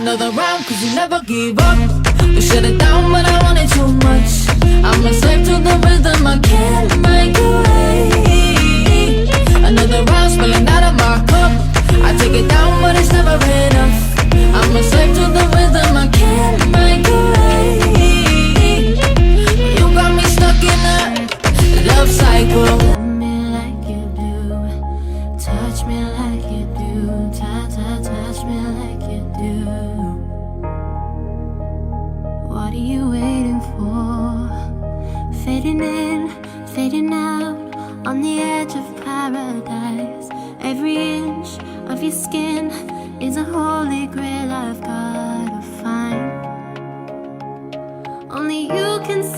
Another round, cause you never give up. You shut it down, but I want it too much. I'm a slave to the rhythm, I can't break away. Another round, spilling out of my cup. I take it down, but it's never enough. I'm a slave to the rhythm, I can't break away. You got me stuck in a love cycle. Love me like you do, touch me like you do, touch me like you do. What are you waiting for? Fading in, fading out, on the edge of paradise. Every inch of your skin is a holy grail I've gotta find. Only you can see